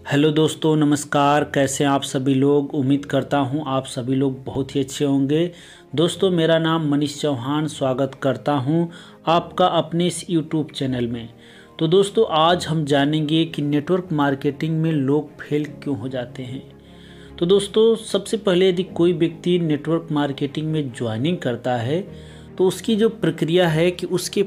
Hello दोस्तों, नमस्कार। कैसे हैं आप सभी लोग। उम्मीद करता हूं आप सभी लोग बहुत ही अच्छे होंगे। दोस्तों, मेरा नाम मनीष चौहान, स्वागत करता हूं आपका अपने इस यूट्यूब चैनल में। तो दोस्तों, आज हम जानेंगे कि नेटवर्क मार्केटिंग में लोग फेल क्यों हो जाते हैं। तो दोस्तों, सबसे पहले यदि कोई व्यक्ति नेटवर्क मार्केटिंग में ज्वाइनिंग करता है तो उसकी जो प्रक्रिया है कि उसके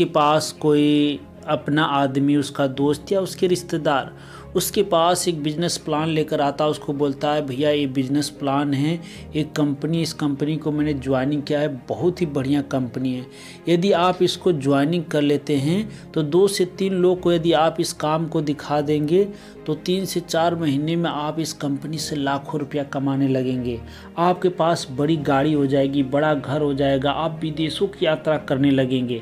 पास कोई अपना आदमी, उसका दोस्त या उसके रिश्तेदार उसके पास एक बिजनेस प्लान लेकर आता है। उसको बोलता है, भैया ये बिजनेस प्लान है, एक कंपनी, इस कंपनी को मैंने ज्वाइनिंग किया है, बहुत ही बढ़िया कंपनी है। यदि आप इसको ज्वाइनिंग कर लेते हैं तो 2 से 3 लोग को यदि आप इस काम को दिखा देंगे तो 3 से 4 महीने में आप इस कंपनी से लाखों रुपया कमाने लगेंगे। आपके पास बड़ी गाड़ी हो जाएगी, बड़ा घर हो जाएगा, आप विदेशों की यात्रा करने लगेंगे।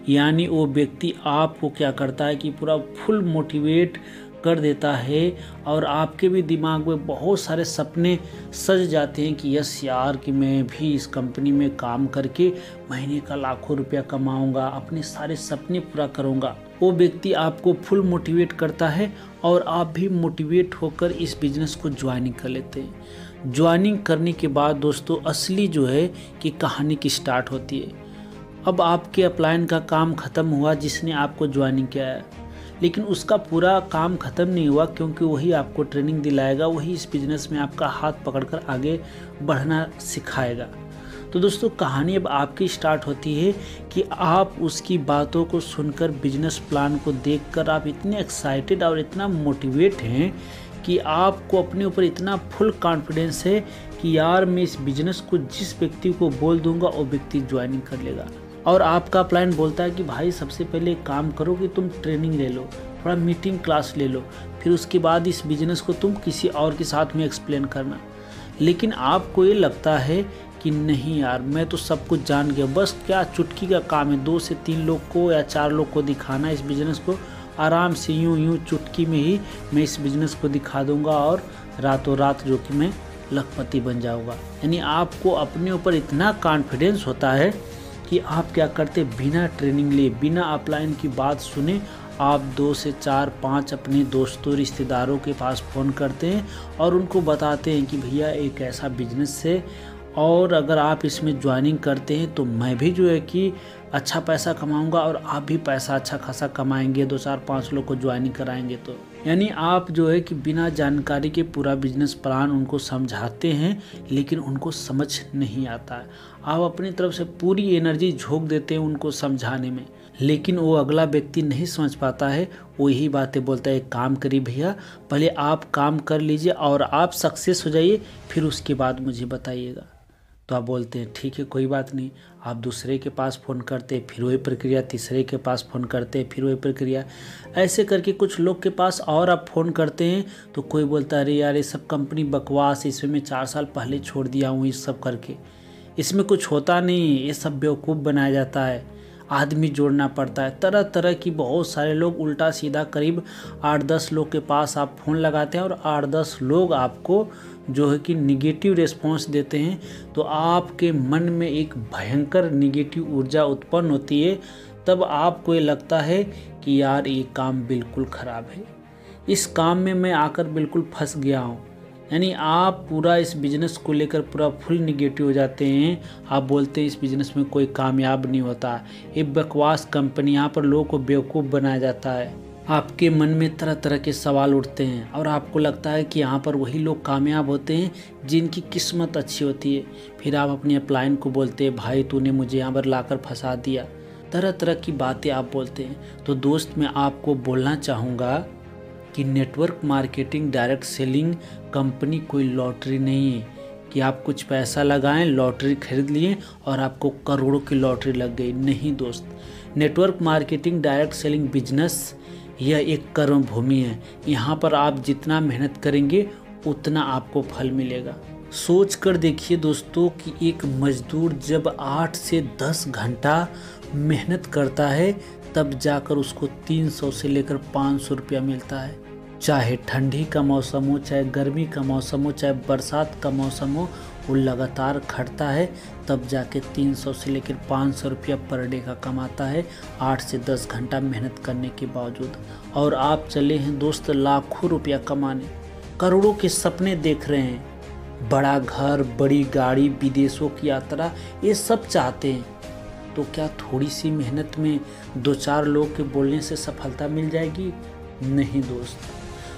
यानी वो व्यक्ति आपको क्या करता है कि पूरा फुल मोटिवेट कर देता है और आपके भी दिमाग में बहुत सारे सपने सज जाते हैं कि यस यार, कि मैं भी इस कंपनी में काम करके महीने का लाखों रुपया कमाऊंगा, अपने सारे सपने पूरा करूंगा। वो व्यक्ति आपको फुल मोटिवेट करता है और आप भी मोटिवेट होकर इस बिजनेस को ज्वाइनिंग कर लेते हैं। ज्वाइनिंग करने के बाद दोस्तों, असली जो है कि कहानी की स्टार्ट होती है। अब आपके अपलाइन का काम ख़त्म हुआ, जिसने आपको ज्वाइनिंग किया है, लेकिन उसका पूरा काम ख़त्म नहीं हुआ, क्योंकि वही आपको ट्रेनिंग दिलाएगा, वही इस बिज़नेस में आपका हाथ पकड़कर आगे बढ़ना सिखाएगा। तो दोस्तों, कहानी अब आपकी स्टार्ट होती है कि आप उसकी बातों को सुनकर, बिजनेस प्लान को देखकर आप इतने एक्साइटेड और इतना मोटिवेट हैं कि आपको अपने ऊपर इतना फुल कॉन्फिडेंस है कि यार, मैं इस बिज़नेस को जिस व्यक्ति को बोल दूंगा वो व्यक्ति ज्वाइनिंग कर लेगा। और आपका प्लान बोलता है कि भाई, सबसे पहले एक काम करो कि तुम ट्रेनिंग ले लो, थोड़ा मीटिंग क्लास ले लो, फिर उसके बाद इस बिज़नेस को तुम किसी और के साथ में एक्सप्लेन करना। लेकिन आपको ये लगता है कि नहीं यार, मैं तो सब कुछ जान गया, बस क्या चुटकी का काम है, 2 से 3 लोग को या 4 लोग को दिखाना इस बिज़नेस को, आराम से यूं चुटकी में ही मैं इस बिज़नेस को दिखा दूंगा और रातों रात जो कि मैं लखपति बन जाऊंगा। यानी आपको अपने ऊपर इतना कॉन्फिडेंस होता है कि आप क्या करते, बिना ट्रेनिंग लिए, बिना अपलाइन की बात सुने, आप 2 से 4-5 अपने दोस्तों, रिश्तेदारों के पास फ़ोन करते हैं और उनको बताते हैं कि भैया एक ऐसा बिजनेस है और अगर आप इसमें ज्वाइनिंग करते हैं तो मैं भी जो है कि अच्छा पैसा कमाऊंगा और आप भी पैसा अच्छा खासा कमाएंगे, 2-4-5 लोग को ज्वाइनिंग कराएंगे तो। यानी आप जो है कि बिना जानकारी के पूरा बिजनेस प्लान उनको समझाते हैं, लेकिन उनको समझ नहीं आता है। आप अपनी तरफ से पूरी एनर्जी झोंक देते हैं उनको समझाने में, लेकिन वो अगला व्यक्ति नहीं समझ पाता है। वो यही बातें बोलता है, एक काम करिए भैया, पहले आप काम कर लीजिए और आप सक्सेस हो जाइए, फिर उसके बाद मुझे बताइएगा। तो आप बोलते हैं ठीक है, कोई बात नहीं। आप दूसरे के पास फ़ोन करते, फिर वही प्रक्रिया, तीसरे के पास फ़ोन करते, फिर वही प्रक्रिया, ऐसे करके कुछ लोग के पास और आप फ़ोन करते हैं तो कोई बोलता है, अरे यार, ये सब कंपनी बकवास, इसमें मैं 4 साल पहले छोड़ दिया हूँ, इस सब करके इसमें कुछ होता नहीं, ये सब बेवकूफ़ बनाया जाता है, आदमी जोड़ना पड़ता है। तरह तरह की बहुत सारे लोग उल्टा सीधा, करीब 8-10 लोग के पास आप फ़ोन लगाते हैं और 8-10 लोग आपको जो है कि निगेटिव रिस्पॉन्स देते हैं। तो आपके मन में एक भयंकर निगेटिव ऊर्जा उत्पन्न होती है। तब आपको ये लगता है कि यार, ये काम बिल्कुल ख़राब है, इस काम में मैं आकर बिल्कुल फंस गया हूँ। यानी आप पूरा इस बिज़नेस को लेकर पूरा फुल निगेटिव हो जाते हैं। आप बोलते हैं इस बिज़नेस में कोई कामयाब नहीं होता, ये बकवास कंपनी, यहाँ पर लोगों को बेवकूफ़ बनाया जाता है। आपके मन में तरह तरह के सवाल उठते हैं और आपको लगता है कि यहाँ पर वही लोग कामयाब होते हैं जिनकी किस्मत अच्छी होती है। फिर आप अपने अपलाइन को बोलते हैं, भाई तूने मुझे यहाँ पर लाकर फंसा दिया। तरह तरह की बातें आप बोलते हैं। तो दोस्त, मैं आपको बोलना चाहूँगा कि network marketing, direct selling company कोई लॉटरी नहीं है कि आप कुछ पैसा लगाएं, लॉटरी खरीद लिए और आपको करोड़ों की लॉटरी लग गई। नहीं दोस्त, network marketing, direct selling business यह एक कर्म भूमि है। यहाँ पर आप जितना मेहनत करेंगे उतना आपको फल मिलेगा। सोच कर देखिए दोस्तों कि एक मजदूर जब 8 से 10 घंटा मेहनत करता है, तब जाकर उसको 300 से लेकर 500 रुपया मिलता है। चाहे ठंडी का मौसम हो, चाहे गर्मी का मौसम हो, चाहे बरसात का मौसम हो, वो लगातार खटता है, तब जाके 300 से लेकर 500 रुपया पर डे का कमाता है 8 से 10 घंटा मेहनत करने के बावजूद। और आप चले हैं दोस्त लाखों रुपया कमाने, करोड़ों के सपने देख रहे हैं, बड़ा घर, बड़ी गाड़ी, विदेशों की यात्रा, ये सब चाहते हैं। तो क्या थोड़ी सी मेहनत में 2-4 लोग के बोलने से सफलता मिल जाएगी? नहीं दोस्त।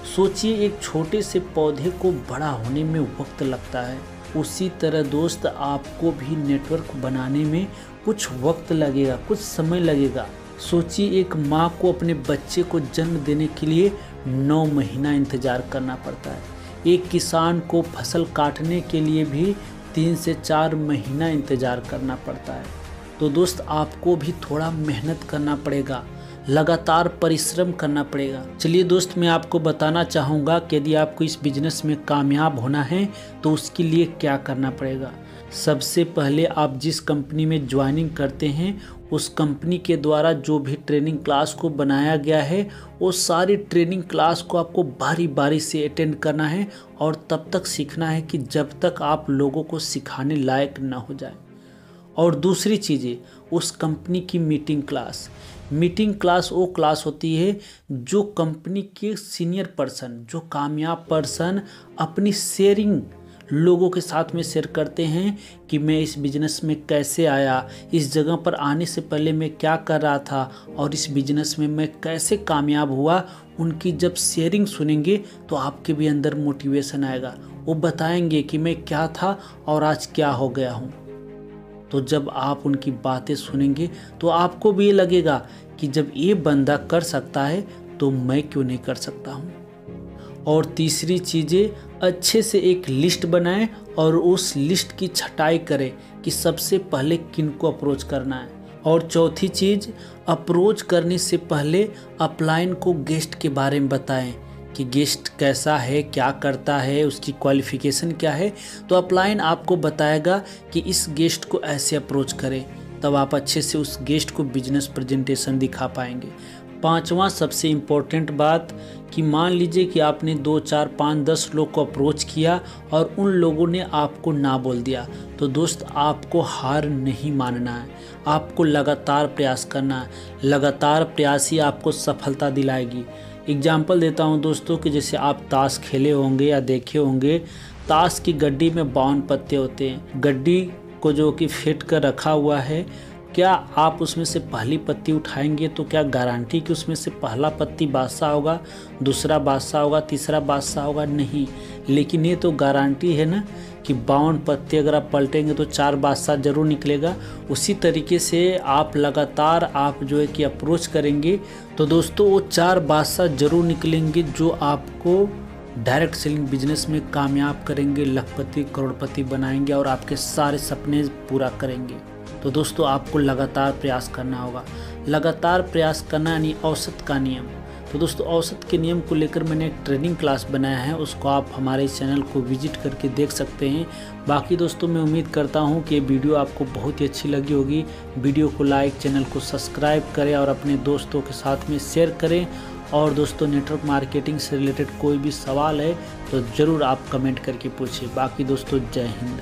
सोचिए, एक छोटे से पौधे को बड़ा होने में वक्त लगता है, उसी तरह दोस्त आपको भी नेटवर्क बनाने में कुछ वक्त लगेगा, कुछ समय लगेगा। सोचिए, एक माँ को अपने बच्चे को जन्म देने के लिए 9 महीना इंतजार करना पड़ता है। एक किसान को फसल काटने के लिए भी 3 से 4 महीना इंतजार करना पड़ता है। तो दोस्त आपको भी थोड़ा मेहनत करना पड़ेगा, लगातार परिश्रम करना पड़ेगा। चलिए दोस्त, मैं आपको बताना चाहूँगा कि यदि आपको इस बिजनेस में कामयाब होना है तो उसके लिए क्या करना पड़ेगा। सबसे पहले आप जिस कंपनी में ज्वाइनिंग करते हैं उस कंपनी के द्वारा जो भी ट्रेनिंग क्लास को बनाया गया है वो सारी ट्रेनिंग क्लास को आपको बारी बारी से अटेंड करना है और तब तक सीखना है कि जब तक आप लोगों को सिखाने लायक ना हो जाए। और दूसरी चीज़ें, उस कंपनी की मीटिंग क्लास वो क्लास होती है जो कंपनी के सीनियर पर्सन, जो कामयाब पर्सन अपनी शेयरिंग लोगों के साथ में शेयर करते हैं कि मैं इस बिज़नेस में कैसे आया, इस जगह पर आने से पहले मैं क्या कर रहा था और इस बिज़नेस में मैं कैसे कामयाब हुआ। उनकी जब शेयरिंग सुनेंगे तो आपके भी अंदर मोटिवेशन आएगा। वो बताएंगे कि मैं क्या था और आज क्या हो गया हूँ। तो जब आप उनकी बातें सुनेंगे तो आपको भी ये लगेगा कि जब ये बंदा कर सकता है तो मैं क्यों नहीं कर सकता हूँ। और तीसरी चीज़ें, अच्छे से एक लिस्ट बनाएं और उस लिस्ट की छटाई करें कि सबसे पहले किन को अप्रोच करना है। और चौथी चीज़, अप्रोच करने से पहले अपलाइन को गेस्ट के बारे में बताएं कि गेस्ट कैसा है, क्या करता है, उसकी क्वालिफ़िकेशन क्या है। तो अपलाइन आपको बताएगा कि इस गेस्ट को ऐसे अप्रोच करें, तब आप अच्छे से उस गेस्ट को बिजनेस प्रेजेंटेशन दिखा पाएंगे। 5वां सबसे इम्पोर्टेंट बात कि मान लीजिए कि आपने 2, 4, 5, 10 लोग को अप्रोच किया और उन लोगों ने आपको ना बोल दिया, तो दोस्त आपको हार नहीं मानना है, आपको लगातार प्रयास करना है। लगातार प्रयास ही आपको सफलता दिलाएगी। एग्जाम्पल देता हूं दोस्तों कि जैसे आप ताश खेले होंगे या देखे होंगे, ताश की गड्डी में 52 पत्ते होते हैं। गड्डी को जो कि फिट कर रखा हुआ है, क्या आप उसमें से पहली पत्ती उठाएंगे तो क्या गारंटी कि उसमें से पहला पत्ती बादशाह होगा, दूसरा बादशाह होगा, तीसरा बादशाह होगा? नहीं। लेकिन ये तो गारंटी है ना कि 52 पत्ते अगर आप पलटेंगे तो 4 बादशाह जरूर निकलेगा। उसी तरीके से आप लगातार आप जो है कि अप्रोच करेंगे तो दोस्तों वो 4 बादशाह जरूर निकलेंगे जो आपको डायरेक्ट सेलिंग बिजनेस में कामयाब करेंगे, लखपति करोड़पति बनाएंगे और आपके सारे सपने पूरा करेंगे। तो दोस्तों आपको लगातार प्रयास करना होगा। लगातार प्रयास करना यानी औसत का नियम। तो दोस्तों औसत के नियम को लेकर मैंने एक ट्रेनिंग क्लास बनाया है, उसको आप हमारे इस चैनल को विजिट करके देख सकते हैं। बाकी दोस्तों मैं उम्मीद करता हूं कि ये वीडियो आपको बहुत ही अच्छी लगी होगी। वीडियो को लाइक, चैनल को सब्सक्राइब करें और अपने दोस्तों के साथ में शेयर करें। और दोस्तों नेटवर्क मार्केटिंग से रिलेटेड कोई भी सवाल है तो ज़रूर आप कमेंट करके पूछिए। बाकी दोस्तों जय हिंद।